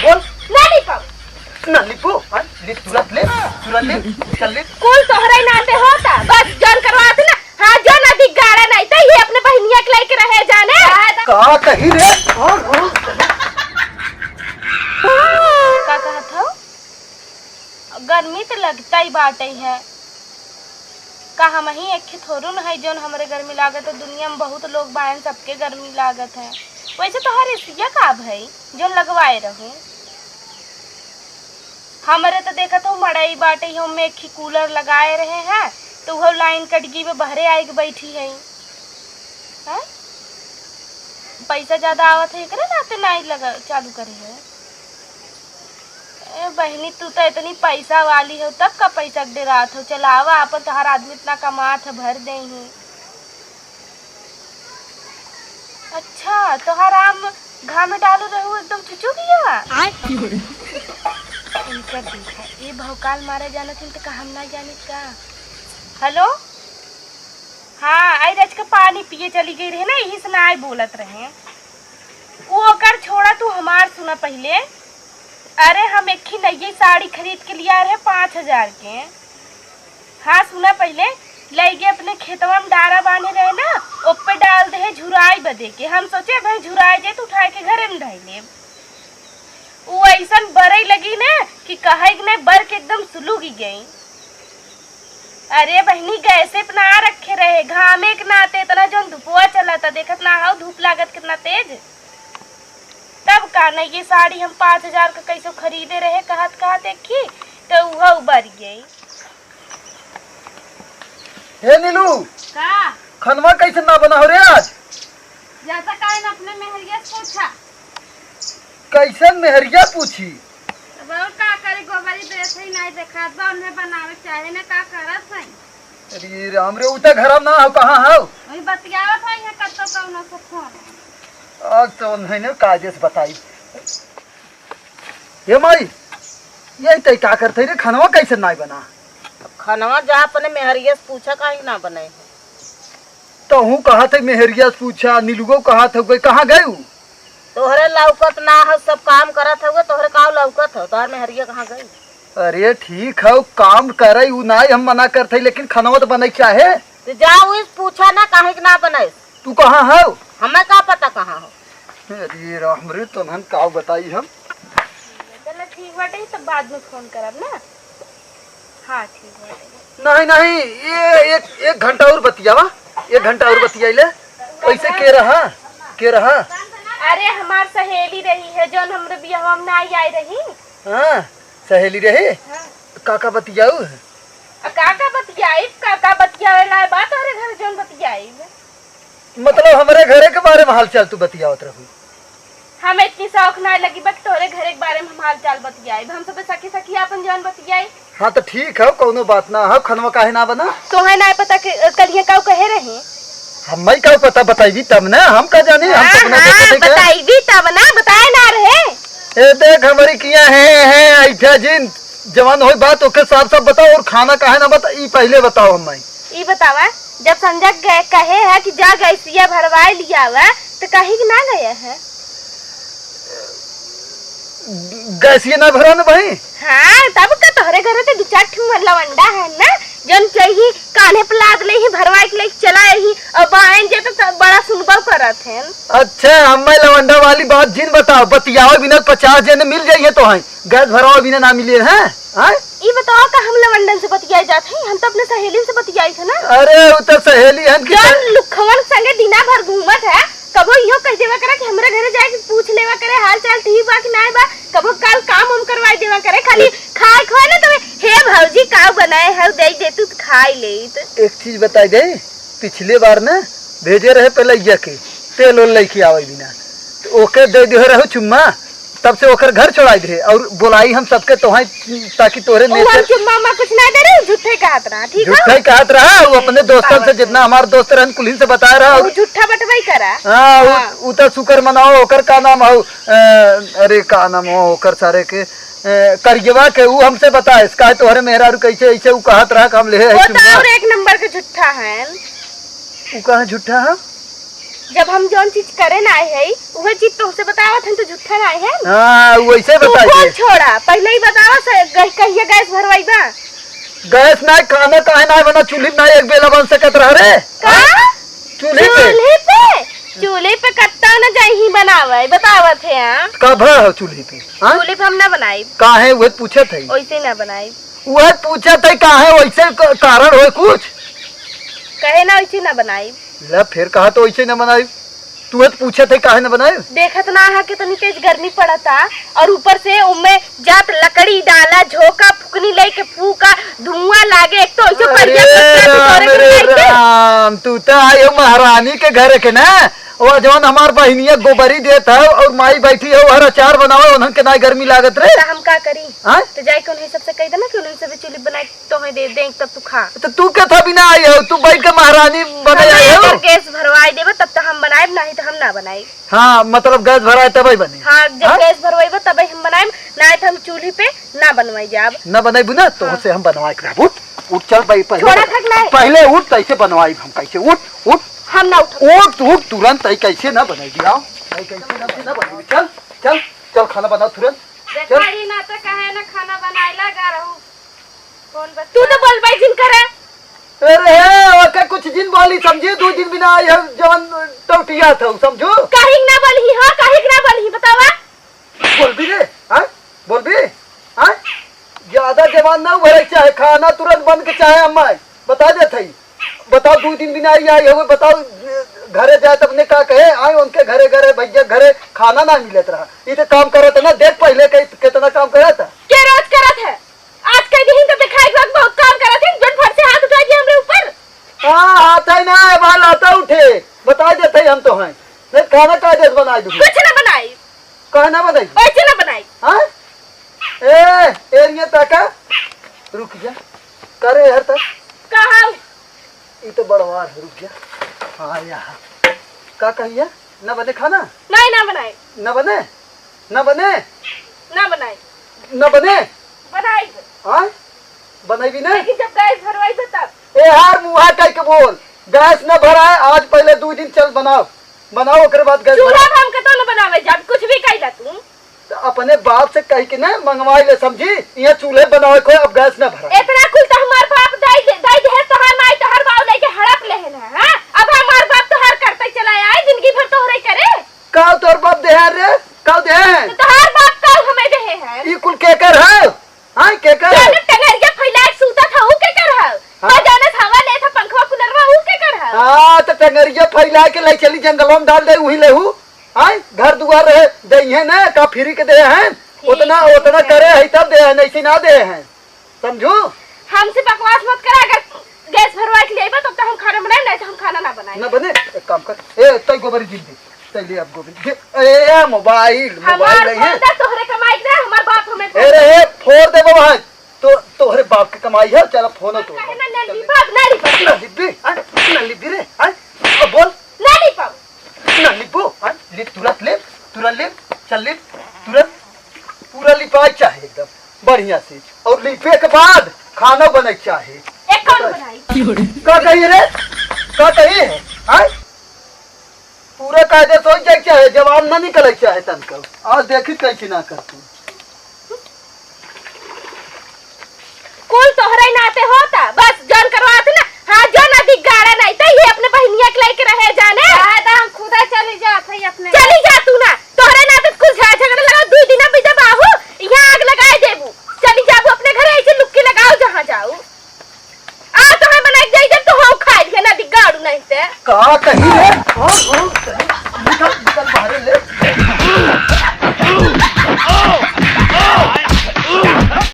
बोल ना लिपो तुरंत ले चल ले कुल तोहरा नाते होता बस जन करवाते ना। हाँ जो नदी गाड़ा नहीं तो ये अपने बहनिया के लेके रहे जाने का कही रे का कहत हो। गर्मी तो लगता ही बाटे है का हम ही एक थोड़ू न है जोन हमारे गर्मी लागत है। दुनिया में बहुत लोग बायन सबके गर्मी लागत है। वैसे तो हर एसिया का भाई जो लगवाए रहूं हमारे तो देखा तो मड़ई बाटे हम एक ही कूलर लगाए रहे हैं तो वो लाइन कटगी में बहरे आई के बैठी है। पैसा ज्यादा आवत है करे ना नहीं लगा चालू करे है। बहनी तू तो इतनी पैसा वाली हो तब का पैसा डेरात हो चलावा अपन तो हर आदमी इतना कमात है भर दे ही। अच्छा तो हर आम घाम में डालो रहू एकदम चुचू की इनका देखा ये भौकाल मारे जाना थी तो हम ना जाने का। हेलो हाँ आई रज का पानी पिए चली गई रहे ना यही से ना आई बोलत रहे वो कर छोड़ा तू हमार सुना पहले। अरे हम एक ही नई साड़ी खरीद के लिया रहे 5000 के। हाँ सुना पहले ले गए अपने खेतवा में डारा बांधे रहे ना ऊपर डाल दे झुराई बदे के। हम सोचे भाई झुराई जे तो उठा के घरे में ढाई ले वो ऐसा बरई लगी ना कि कहे ने बर के एकदम सुलूगी गई। अरे बहनी गैसे अपना रखे रहे घामे के नाते इतना जो धुपवा चला था देखत ना हो धूप लागत कितना तेज तब का नहीं ये साड़ी हम 5000 का कैसे खरीदे रहे कहत देखी तो वह उबर गई। हे नीलू का खनवा कैसे ना बना हो रे आज जैसा काहे न अपने मेहरिया पूछा कैसे मेहरिया पूछी बहुत का करे गोबरी ड्रेस ही नहीं देखा बा उन्हें बनावे चाहे ना का करत है। अरे राम रे उता घर में ना हो कहां हो वही बतियावत है यहाँ कत्तो कौनो से फोन आज तो नहीं कायदे से बताई। हे माई ये तय क्या करते रे खनवा कैसे ना बना खनवा जा अपने मेहरिया से पूछा काहे ना बने तो हूँ कहा थे मेहरिया से पूछा नीलुगो कहा था कोई कहाँ गए तोहरे लौकत ना हो सब काम करत हो तोहरे का लौकत हो तोहर मेहरिया कहाँ गई। अरे ठीक है काम करे उ ना हम मना करते लेकिन खनवा तो बने चाहे तो जाओ इस पूछा ना काहे के ना बने तू कहाँ हो हमें का पता कहाँ हो। अरे राम रे तो हम का बताई हम चलो ठीक बाटे तब बाद में फोन करब ना। हाँ ठीक बाटे नहीं ये एक घंटा और बतियावा 1 घंटा और बतियाइले कैसे के रहा अरे हमार सहेली रही है जो हमरे बियाह में नहीं आई रही। हाँ सहेली रहे हाँ। काका बतियाऊ काका बतियावे ला बात अरे घर जोन बतियाई मतलब हमारे घरे के बारे में हाल चाल तू बतियावत रहू। हम इतनी शौक ना लगी बट तोरे घरे के बारे में हम हाल चाल बतियाई हम सब सखी अपन जोन बतियाई। हाँ तो ठीक है कोनो बात ना है खनवा काहे ना बना तो है ना पता कलिया का कहे रहे हम का पता बताइबी तब ना हम का जाने हम तो हाँ, बताइबी तब ना बताए ना रहे। ए देख हमारी किया है ऐठा जिन जवान होई बात ओके साफ साफ बताओ और खाना काहे ना बता ई पहले बताओ हम ई बतावा जब संजय गए कहे है कि जा गैसिया भरवाए लिया हुआ तो कहीं कि ना गया है गैसिया ना भरा ना भाई। हाँ तब का तोहरे घरे तो 2-4 लवंडा है ना जन चाहिए कान्हे पे लाद ले ही भरवाए के लिए चलाए ही और बाहन जे तो बड़ा सुनबा करत है। अच्छा हमें लवंडा वाली बात जिन बताओ बतियाओ बिना 50 जन मिल जाइए तो है गैस भराओ बिना ना मिले हैं ये बताओ का हम लवंडन से बतियाई जाते हैं हम तो अपने सहेली से बतियाई थे ना। अरे वो तो सहेली है जन लुखवन संगे दिना भर घूमत है कबो इहो कह देवा करे कि हमरे घरे जाके पूछ लेवा करे हाल चाल ठीक बा कि नहीं बा कबो कल काम हम करवाई देवा करे खाली खाए खोए ना तो हे भौजी का बनाए है दे दे तू खाई ले। एक चीज बताई गई पिछले बार ना भेजे रहे पहले ये के तेल ओल लेके आवे बिना तो ओके दे दियो रहो चुम्मा तब से ओकर घर छोड़ाई दे और बुलाई हम सबके तोहाई ताकि तोरे नेचर चुम्मा मा कुछ ना दे रे झूठे कहत रहा ठीक है झूठे कहत रहा वो अपने दोस्तन से जितना हमारे दोस्त रहन कुलीन से बता रहा वो झूठा बटवाई करा। हां उ त शुक्र मनाओ ओकर का नाम हो अरे का नाम हो ओकर सारे के करियवा के उ हमसे बताए इसका तोहरे मेहरा कैसे ऐसे उ कहत रहा हम ले है वो तो और एक नंबर के झूठा है उ कहां झूठा है जब हम जौन चीज करे ना आए है वही चीज तुमसे बतावत हम तो झूठा ना आए हैं। हाँ वैसे तू बताइए। कौन छोड़ा पहले ही बतावा कहिए गैस भरवाई बा। गैस ना खाना काहे ना बना, चूल्ही ना एक बेला बन सकत रह रे। का चूल्ही पे चूल्हे पे कत्ता न जाई ही बनावे बतावत है। हां कब है चूल्ही पे? हाँ? चूल्हे पे हम ना बनाई काहे वह पूछत है? वैसे ना बनाई। वह पूछत है काहे वैसे कारण हो कुछ? कहे ना वैसे ना बनाई। ले फिर कहा तो वैसे न बनाई, तू पूछत है काहे न बनाई? देखत ना है कितनी तेज गर्मी पड़ता और ऊपर से उनमें जात लकड़ी डाला झोंका फुकनी लेके फूका धुआं लागे एक तो ऐसे अरे राम तू तो आई हो महारानी के घर के ना, और जवन हमार बहनिया गोबरी देत है और माई बैठी है हर अचार बनावे उन्हन के ना गर्मी लागत रे। हम का करी? हाँ? तो जाए के उन्हें सबसे कह देना कि उन्हें सब चूल्ही बनाई तो हमें दे दें तब तू खा। तो तू क्या था बिना आई हो, तू बैठ के महारानी बने आई हो। गैस भरवाई देबे तब तो हम बनाएब नहीं तो हम ना बनाई। हाँ मतलब गैस भराए तब बने। हाँ जब गैस भरवाई तब हम बनाएब नहीं तो हम चूल्ही पे ना बनवाई जाब। न बनाई ना तो से हम बनवाए के उठ चल भाई छोड़ा थक नहीं। पहले उठ कैसे बनवाई हम कैसे उठ हम ना उठ तुरंत कैसे ना बनाई आओ कैसे ना बनाई चल चल चल खाना बनाओ तुरंत चल। ना तो कहे ना खाना बनाए लगा रहू कौन बस तू तो बोल भाई जिन करे। अरे ओके कुछ दिन बोली समझी 2 दिन बिना आई हम जवन टौटिया था समझो। काहे ना बोलही? हां काहे ना बोलही बतावा? बोल भी रे हां बोल भी हां ज्यादा जवान ना भरे चाहे खाना तुरंत बन के चाहे अम्मा बता दे थई बताओ 2 दिन बिना आई हो बताओ घरे जाए तब ने का कहे आए उनके घरे भैया घरे खाना ना मिलत रहा ये तो काम करत ना देख पहले कितना काम करत है क्या रोज करत है आज कई दिन तो दिखाई बहुत काम करत है जन फट से हाथ उठा दिया हमरे ऊपर। हां हाथ है ना बाल आता उठे बता दे थई हम तो हैं नहीं खाना का देश बनाई दूं कुछ ना बनाई कहे ना बनाई ऐसे ना बनाई। हां ए एरिया तक रुक जा करे हर तक कहा ये तो बड़वार है रुक जा। हाँ यहाँ का कहिए न बने खाना नहीं ना बनाई न बने न बने ना बनाई न बने बनाई हाँ बनाई भी नहीं। लेकिन जब गैस भरवाई तो तब ए हार मुहा कह के बोल गैस न भरा है आज पहले 2 दिन चल बनाओ ओकरे बाद गैस चूल्हा हम के तो न बनावे जब कुछ भी कहिला तू तो अपने बाप से कह के ना मंगवाई ले समझी ये चूल्हे बनाओ कोई अब गैस न भरा इतना कुल तो हमार बाप दाई है तोहार माई तोहार बाऊ लेके हड़प लेहन है। हां अब हमार बाप तोहार करते चलाया है जिंदगी भर तोहरे करे का तोर बाप दे रे का दे है तो तोहार बाप का हमें दे है ये कुल केकर है हां केकर है जाने टंगरिया फैलाए सूता था ऊ के कर है बजाने हवा ले था पंखवा कुलरवा ऊ के कर है। हां तो टंगरिया फैला के ले चली जंगलों में डाल दे वही लेहू हां घर दुआर रहे दइहे ना का फ्री के दे हैं उतना करे है तब दे है नहीं ना दे हैं समझो। हमसे बकवास मत कर अगर गैस भरवा के लिए तब तो हम खाना बनाए नहीं तो हम खाना ना बनाए ना बने एक काम कर ए तई गोबरी जिंदी तई ले अब गोबरी ए मोबाइल नहीं है तोहरे कमाई ना हमार बाप हमें अरे फोड़ दे बाबा तो तोहरे बाप की कमाई है चल फोन तो ना बाप ना लिपी रे अब बोल ना लिपो लिप तुरंत लिप चल लिप तुरंत पूरा लिपाई चाहे एकदम बढ़िया से और लिपे के बाद खाना बने चाहे एक कौन बनाई का कही रे का कही है पूरा कायदे सोच जाए चाहे जवाब ना निकले चाहे तनक आज देखी कैसे ना कर तू कुल तोहरे नाते होता बस जन करवाते ना। हाँ जो नदी गाड़ा नहीं था ये अपने बहनिया के लेके रहे जाने हम खुदा चली जा अपने चली जा तू ना तोहरे नाते कुल झगड़ा लगा 2 दिन बिदा बाहू यहाँ आग लगाए देबू चली जाबू अपने घर ऐसे लुक्की लगाओ जहाँ जाओ आ तो हम बनाई जाई जब तो हम खाई के नदी गाड़ू नहीं से का कही रे